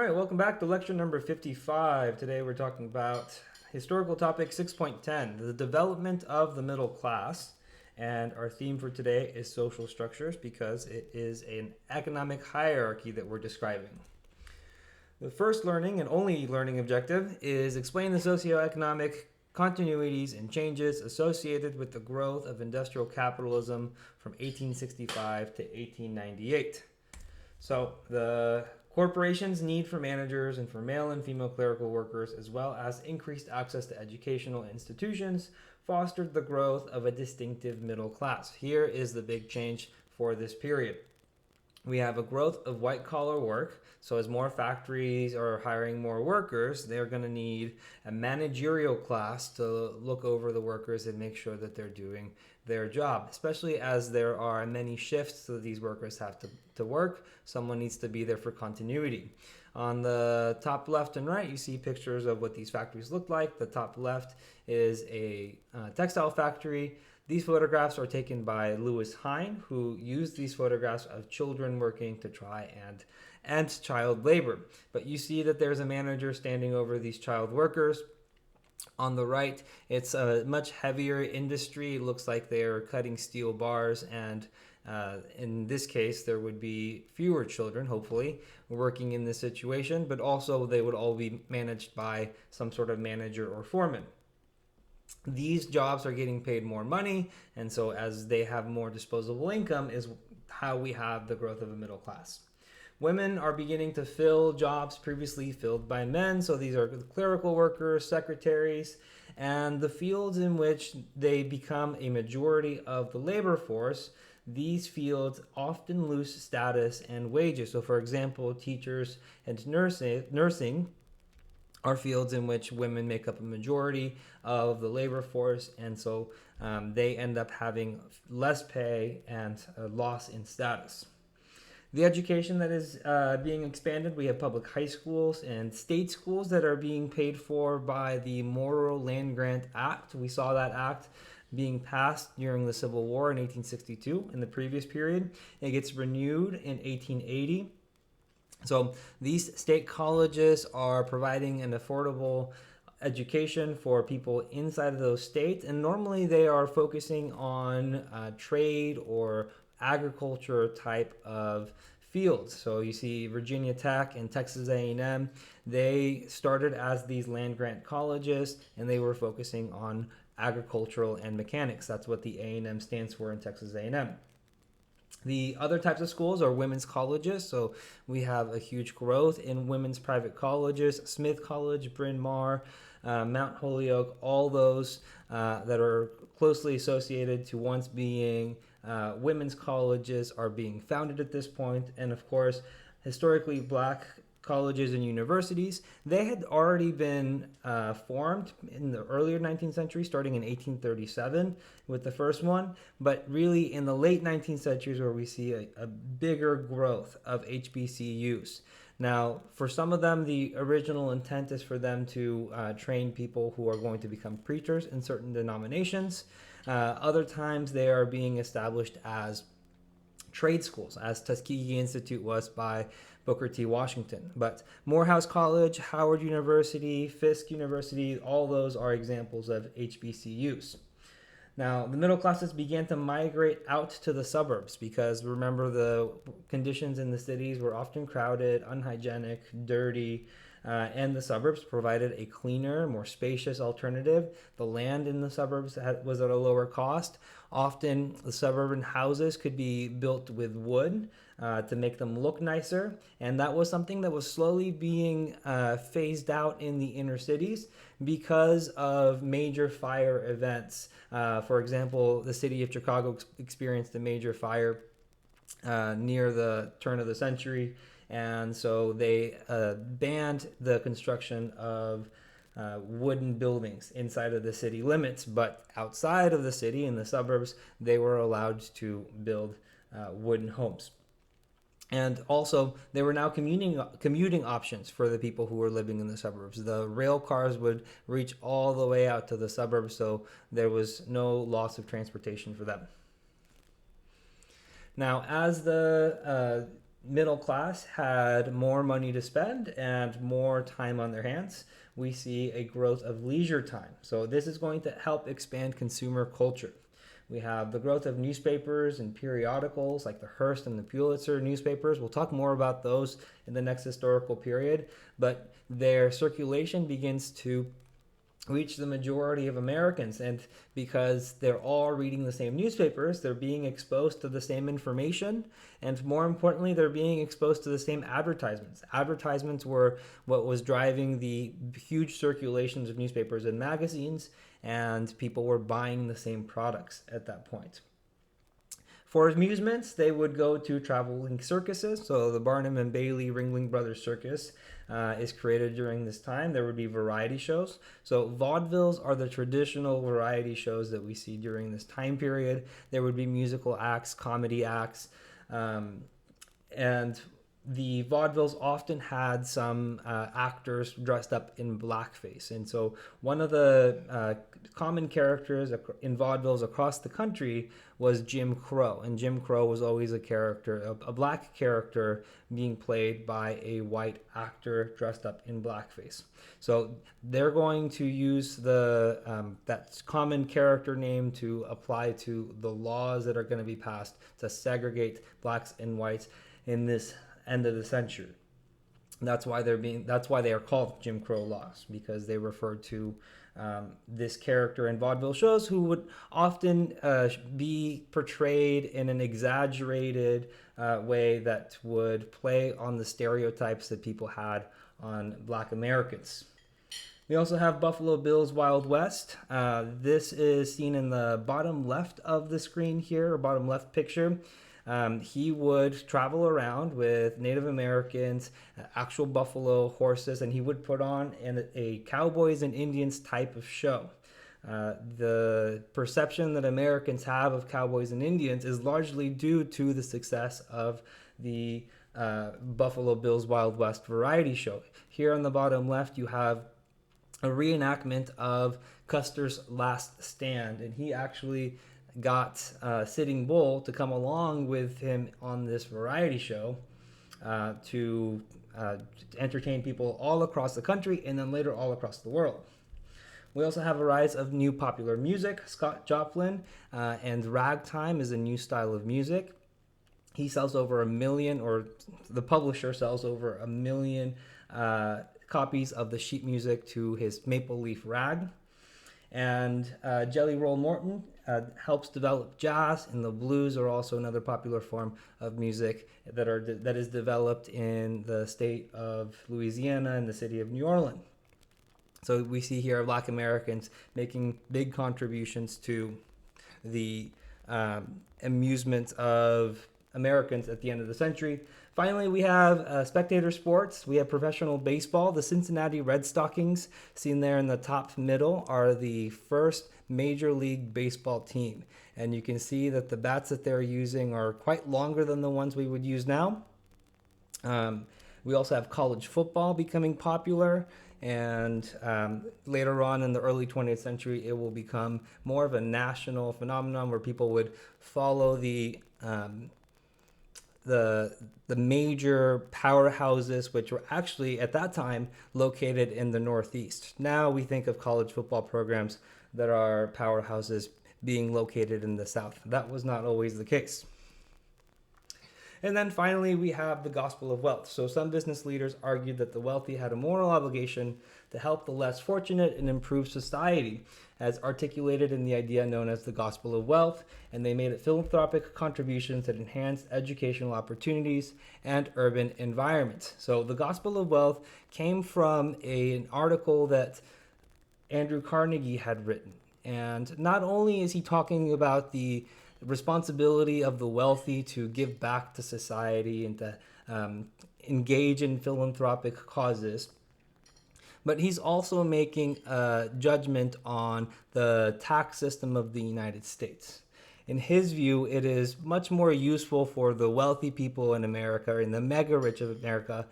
right, welcome back to lecture number 55. Today we're talking about historical topic 6.10, the development of the middle class. And our theme for today is social structures because it is an economic hierarchy that we're describing. The first learning and only learning objective is explain the socioeconomic continuities and changes associated with the growth of industrial capitalism from 1865 to 1898. So the corporations' need for managers and for male and female clerical workers, as well as increased access to educational institutions, fostered the growth of a distinctive middle class. Here is the big change for this period. We have a growth of white collar work. So as more factories are hiring more workers, they're going to need a managerial class to look over the workers and make sure that they're doing their job, especially as there are many shifts that these workers have to work. Someone needs to be there for continuity. On the top left and right, you see pictures of what these factories look like. The top left is a textile factory. These photographs are taken by Lewis Hine, who used these photographs of children working to try and end child labor. But you see that there's a manager standing over these child workers. On the right, it's a much heavier industry. It looks like they're cutting steel bars, and in this case, there would be fewer children, hopefully, working in this situation, but also they would all be managed by some sort of manager or foreman. These jobs are getting paid more money, and so as they have more disposable income is how we have the growth of a middle class. Women are beginning to fill jobs previously filled by men, so these are clerical workers, secretaries, and the fields in which they become a majority of the labor force. These fields often lose status and wages. So for example, teachers and nursing are fields in which women make up a majority of the labor force, and so they end up having less pay and a loss in status. The education that is being expanded, we have public high schools and state schools that are being paid for by the Morrill Land Grant Act. We saw that act being passed during the Civil War in 1862 in the previous period. It gets renewed in 1880. So these state colleges are providing an affordable education for people inside of those states, and normally they are focusing on trade or agriculture type of fields. So you see Virginia Tech and Texas A&M, they started as these land grant colleges, and they were focusing on agricultural and mechanics. That's what the A&M stands for in Texas A&M. The other types of schools are women's colleges. So we have a huge growth in women's private colleges, Smith College, Bryn Mawr, Mount Holyoke, all those that are closely associated to once being women's colleges are being founded at this point. And of course, historically black colleges and universities, they had already been formed in the earlier 19th century, starting in 1837 with the first one, but really in the late 19th century where we see a bigger growth of HBCUs. Now, for some of them, the original intent is for them to train people who are going to become preachers in certain denominations. Other times they are being established as trade schools, as Tuskegee Institute was by Booker T. Washington. But Morehouse College, Howard University, Fisk University, all those are examples of HBCUs. Now, the middle classes began to migrate out to the suburbs because remember the conditions in the cities were often crowded, unhygienic, dirty, and the suburbs provided a cleaner, more spacious alternative. The land in the suburbs was at a lower cost. Often the suburban houses could be built with wood to make them look nicer, and that was something that was slowly being phased out in the inner cities because of major fire events. For example, the city of Chicago experienced a major fire near the turn of the century, and so they banned the construction of wooden buildings inside of the city limits, but outside of the city in the suburbs, they were allowed to build wooden homes. And also, there were now commuting options for the people who were living in the suburbs. The rail cars would reach all the way out to the suburbs, so there was no loss of transportation for them. Now, as the middle class had more money to spend and more time on their hands, we see a growth of leisure time. So this is going to help expand consumer culture. We have the growth of newspapers and periodicals like the Hearst and the Pulitzer newspapers. We'll talk more about those in the next historical period, but their circulation begins to reach the majority of Americans. And because they're all reading the same newspapers, they're being exposed to the same information. And more importantly, they're being exposed to the same advertisements. Advertisements were what was driving the huge circulations of newspapers and magazines, and people were buying the same products at that point. For amusements, they would go to traveling circuses. So the Barnum and Bailey Ringling Brothers Circus is created during this time. There would be variety shows. So vaudevilles are the traditional variety shows that we see during this time period. There would be musical acts, comedy acts, and the vaudevilles often had some actors dressed up in blackface. And so one of the common characters in vaudevilles across the country was Jim Crow. And Jim Crow was always a character, a black character being played by a white actor dressed up in blackface. So they're going to use that common character name to apply to the laws that are going to be passed to segregate blacks and whites in this end of the century. That's why they are called Jim Crow laws, because they refer to this character in vaudeville shows who would often be portrayed in an exaggerated way that would play on the stereotypes that people had on black Americans. We also have Buffalo Bill's Wild West. This is seen in the bottom left of the screen here, or bottom left picture. He would travel around with Native Americans, actual buffalo horses, and he would put on a cowboys and Indians type of show. The perception that Americans have of cowboys and Indians is largely due to the success of the Buffalo Bill's Wild West variety show. Here on the bottom left, you have a reenactment of Custer's Last Stand, and he actually got Sitting Bull to come along with him on this variety show to entertain people all across the country and then later all across the world. We also have a rise of new popular music. Scott Joplin and ragtime is a new style of music. He sells over 1 million, or the publisher sells over 1 million copies of the sheet music to his Maple Leaf Rag. And Jelly Roll Morton helps develop jazz, and the blues are also another popular form of music that is developed in the state of Louisiana and the city of New Orleans. So we see here Black Americans making big contributions to the amusement of Americans at the end of the century. Finally, we have spectator sports. We have professional baseball. The Cincinnati Red Stockings, seen there in the top middle, are the first Major League Baseball team. And you can see that the bats that they're using are quite longer than the ones we would use now. We also have college football becoming popular. And later on in the early 20th century, it will become more of a national phenomenon where people would follow the major powerhouses, which were actually at that time located in the Northeast. Now we think of college football programs that are powerhouses being located in the South. That was not always the case. And then finally, we have the gospel of wealth. So some business leaders argued that the wealthy had a moral obligation to help the less fortunate and improve society, as articulated in the idea known as the gospel of wealth, and they made it philanthropic contributions that enhanced educational opportunities and urban environments. So the gospel of wealth came from an article that Andrew Carnegie had written. And not only is he talking about the responsibility of the wealthy to give back to society and to engage in philanthropic causes, but he's also making a judgment on the tax system of the United States. In his view, it is much more useful for the wealthy people in America, in the mega rich of America,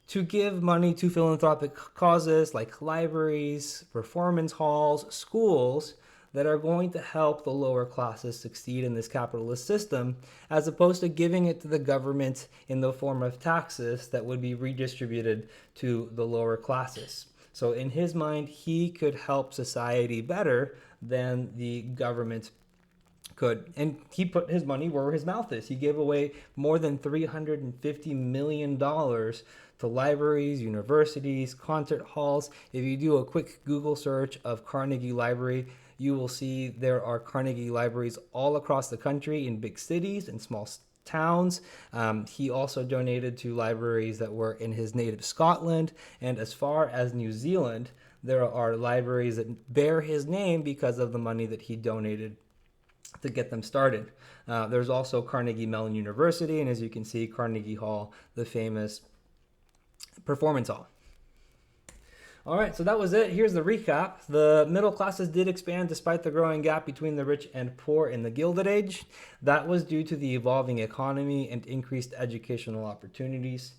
to give money to philanthropic causes like libraries, performance halls, schools, that are going to help the lower classes succeed in this capitalist system, as opposed to giving it to the government in the form of taxes that would be redistributed to the lower classes. So in his mind, he could help society better than the government could. And he put his money where his mouth is. He gave away more than $350 million to libraries, universities, concert halls. If you do a quick Google search of Carnegie Library, you will see there are Carnegie libraries all across the country in big cities and small towns. He also donated to libraries that were in his native Scotland, and as far as New Zealand, there are libraries that bear his name because of the money that he donated to get them started. There's also Carnegie Mellon University, and as you can see, Carnegie Hall, the famous performance hall. All right, so that was it. Here's the recap. The middle classes did expand despite the growing gap between the rich and poor in the Gilded Age. That was due to the evolving economy and increased educational opportunities.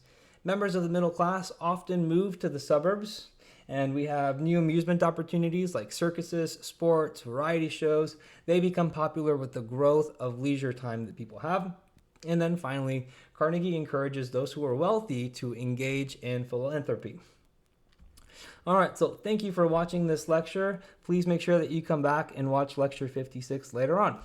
Members of the middle class often moved to the suburbs, and we have new amusement opportunities like circuses, sports, variety shows. They become popular with the growth of leisure time that people have. And then finally, Carnegie encourages those who are wealthy to engage in philanthropy. All right, so thank you for watching this lecture. Please make sure that you come back and watch lecture 56 later on.